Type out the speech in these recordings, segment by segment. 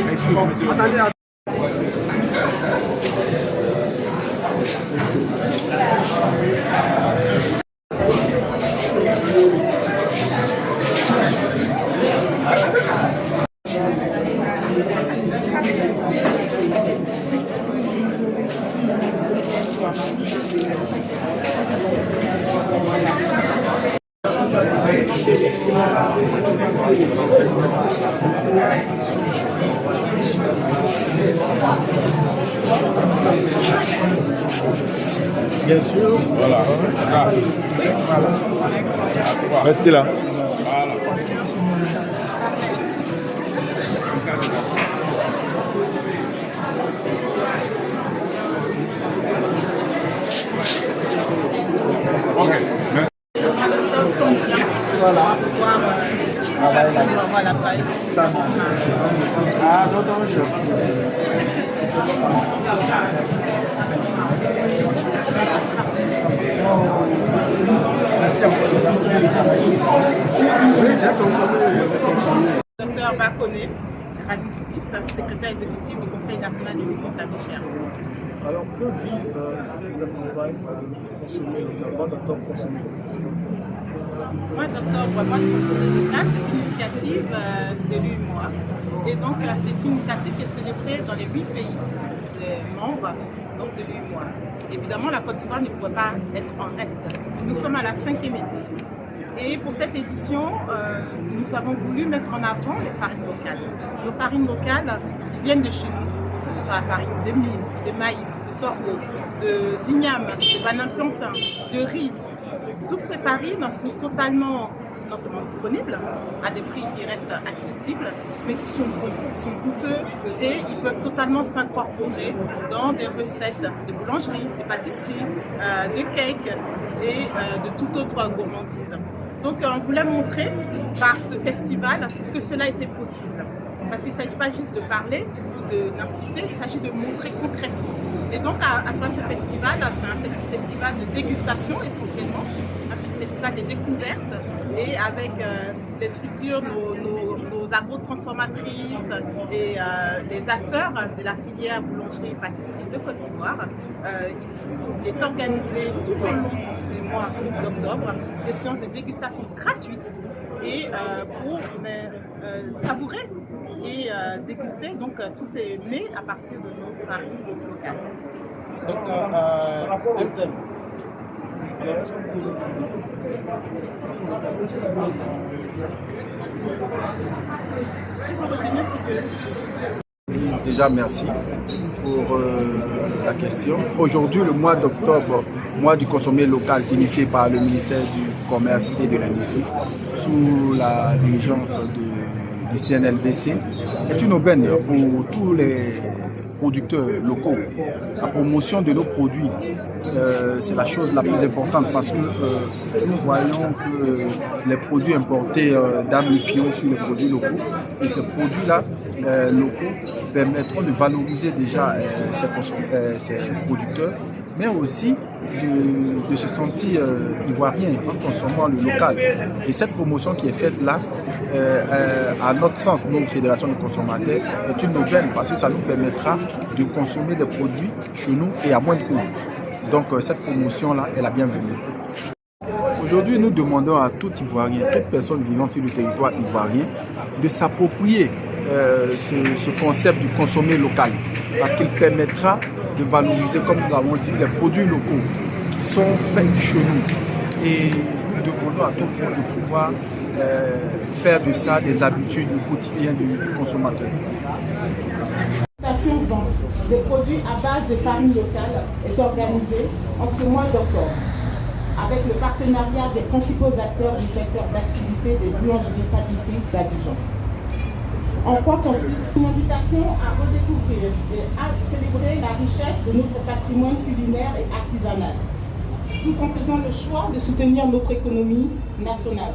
Merci, monsieur. Bien sûr. Voilà. Restez là. Ok. Voilà. Voilà. Ça marche. Ah, non, je... Merci à vous. Docteur Bakone, secrétaire exécutif du Conseil national du lutte contre la vie chère. Alors, que vise cette campagne consommer localement, docteur consommer Moi, d'octobre, mois de consommer local, c'est une initiative de l'UMOA. Et donc, c'est une initiative qui est célébrée dans les 8 pays membres donc, de l'UMOA. Évidemment, la Côte d'Ivoire ne pourrait pas être en reste. Nous sommes à la 5e édition. Et pour cette édition, nous avons voulu mettre en avant les farines locales. Nos farines locales viennent de chez nous, que ce soit la farine de mil, de maïs, de sorgho, d'igname, de banane plantain, de riz. Toutes ces farines sont totalement, non seulement disponibles, à des prix qui restent accessibles, mais qui sont bons, qui sont goûteux et ils peuvent totalement s'incorporer dans des recettes de boulangerie, de pâtisserie, de cake et de toute autre gourmandise. Donc on voulait montrer par ce festival que cela était possible. Parce qu'il ne s'agit pas juste de parler ou d'inciter, il s'agit de montrer concrètement. Et donc à travers ce festival, c'est un festival de dégustation essentiellement, un festival de découvertes et avec les structures, nos agro-transformatrices et les acteurs de la filière boulangerie-pâtisserie de Côte d'Ivoire. Il est organisé tout au long du mois d'octobre des séances de dégustation gratuites et pour savourer et déguster donc tous ces mets à partir de nos farines locales. Donc, Si vous retenez ce que... Déjà, merci pour la question. Aujourd'hui, le mois d'octobre, mois du consommé local, initié par le ministère du Commerce et de l'Industrie, sous la diligence du CNLDC, est une aubaine pour tous les producteurs locaux. La promotion de nos produits, c'est la chose la plus importante parce que nous voyons que les produits importés donnent le pion sur les produits locaux et ces produits-là locaux permettront de valoriser déjà ces producteurs, mais aussi de se sentir ivoirien en consommant le local. Et cette promotion qui est faite là, à notre sens, nous, Fédération de consommateurs, est une aubaine parce que ça nous permettra de consommer des produits chez nous et à moins de coût. Donc cette promotion-là est la bienvenue. Aujourd'hui, nous demandons à tout Ivoirien, toute personne vivant sur le territoire ivoirien, de s'approprier ce concept du consommer local parce qu'il permettra de valoriser, comme nous l'avons dit, les produits locaux qui sont faits chez nous. Et nous demandons à tout le monde de pouvoir faire de ça des habitudes du quotidien du consommateur. Des produits à base de farine locale est organisée en ce mois d'octobre avec le partenariat des principaux acteurs du secteur d'activité des boulangeries et pâtisseries d'Abidjan. En quoi consiste une invitation à redécouvrir et à célébrer la richesse de notre patrimoine culinaire et artisanal, tout en faisant le choix de soutenir notre économie nationale,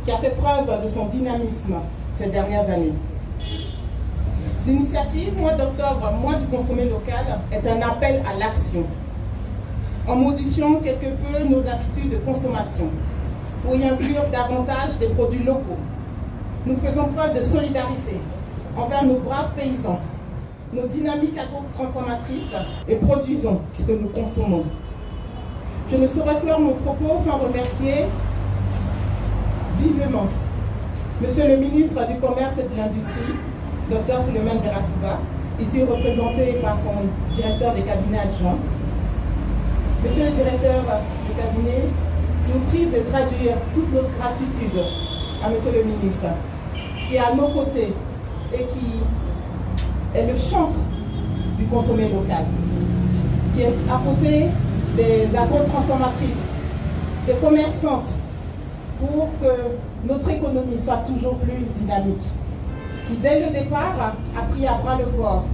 qui a fait preuve de son dynamisme ces dernières années. L'initiative Mois d'octobre, mois du consommé local, est un appel à l'action. En modifiant quelque peu nos habitudes de consommation, pour y inclure davantage des produits locaux. Nous faisons preuve de solidarité envers nos braves paysans, nos dynamiques agro-transformatrices et produisons ce que nous consommons. Je ne saurais clore mon propos sans remercier vivement Monsieur le ministre du Commerce et de l'Industrie, Dr Souleymane Derasouba, ici représenté par son directeur des cabinets adjoints. Monsieur le directeur du cabinet, je vous prie de traduire toute notre gratitude à Monsieur le ministre, qui est à nos côtés et qui est le chantre du consommé local, qui est à côté des agro-transformatrices, des commerçantes, pour que notre économie soit toujours plus dynamique, qui dès le départ a pris à bras le corps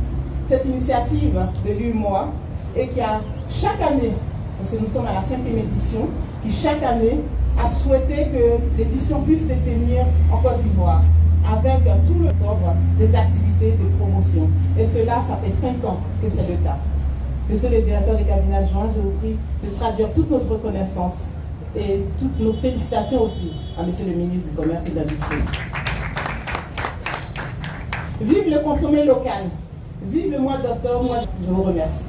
cette initiative de l'UMOA et qui a chaque année, parce que nous sommes à la 5e édition, qui chaque année a souhaité que l'édition puisse se tenir en Côte d'Ivoire avec tout le offre des activités de promotion. Et cela, ça fait 5 ans que c'est le cas. Monsieur le directeur des cabinets adjoints, je vous prie de traduire toute notre reconnaissance et toutes nos félicitations aussi à Monsieur le ministre du Commerce et de l'Industrie. Vive le consommé local. Vive le mois d'octobre. Moi, je vous remercie.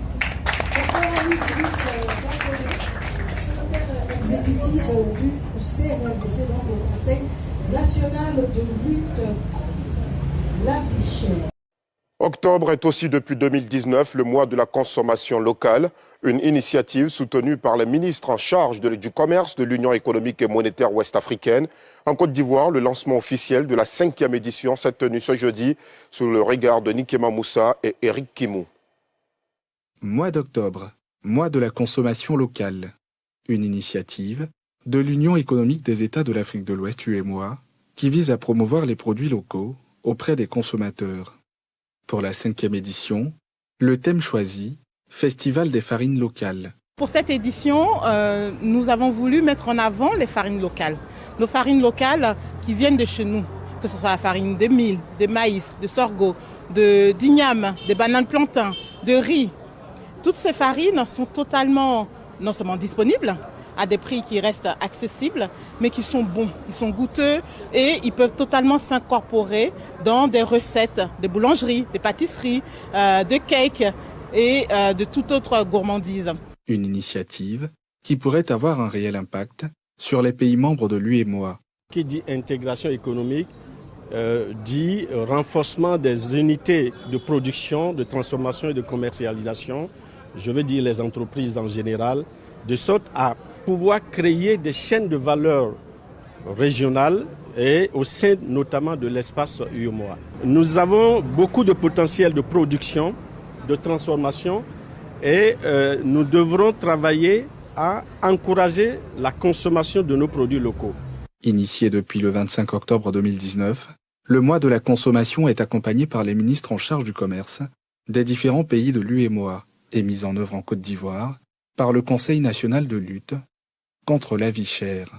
Secrétaire exécutif du CNLVC, donc le Conseil national de lutte la vie chère. Octobre est aussi depuis 2019 le mois de la consommation locale, une initiative soutenue par les ministres en charge du commerce de l'Union économique et monétaire ouest-africaine. En Côte d'Ivoire, le lancement officiel de la 5e édition s'est tenu ce jeudi sous le regard de Nikema Moussa et Eric Kimou. Mois d'octobre, mois de la consommation locale, une initiative de l'Union économique des États de l'Afrique de l'Ouest UEMOA qui vise à promouvoir les produits locaux auprès des consommateurs. Pour la 5e édition, le thème choisi, Festival des farines locales. Pour cette édition, nous avons voulu mettre en avant les farines locales. Nos farines locales qui viennent de chez nous, que ce soit la farine de mil, de maïs, de sorgho, d'igname, de bananes plantains, de riz. Toutes ces farines sont totalement, non seulement disponibles, à des prix qui restent accessibles, mais qui sont bons, ils sont goûteux et ils peuvent totalement s'incorporer dans des recettes de boulangerie, de pâtisserie, de cake et de toute autre gourmandise. Une initiative qui pourrait avoir un réel impact sur les pays membres de l'UEMOA. Qui dit intégration économique dit renforcement des unités de production, de transformation et de commercialisation, je veux dire les entreprises en général, de sorte à pouvoir créer des chaînes de valeur régionales et au sein notamment de l'espace UEMOA. Nous avons beaucoup de potentiel de production, de transformation et nous devrons travailler à encourager la consommation de nos produits locaux. Initié depuis le 25 octobre 2019, le mois de la consommation est accompagné par les ministres en charge du commerce des différents pays de l'UEMOA et mis en œuvre en Côte d'Ivoire par le Conseil national de lutte contre la vie chère.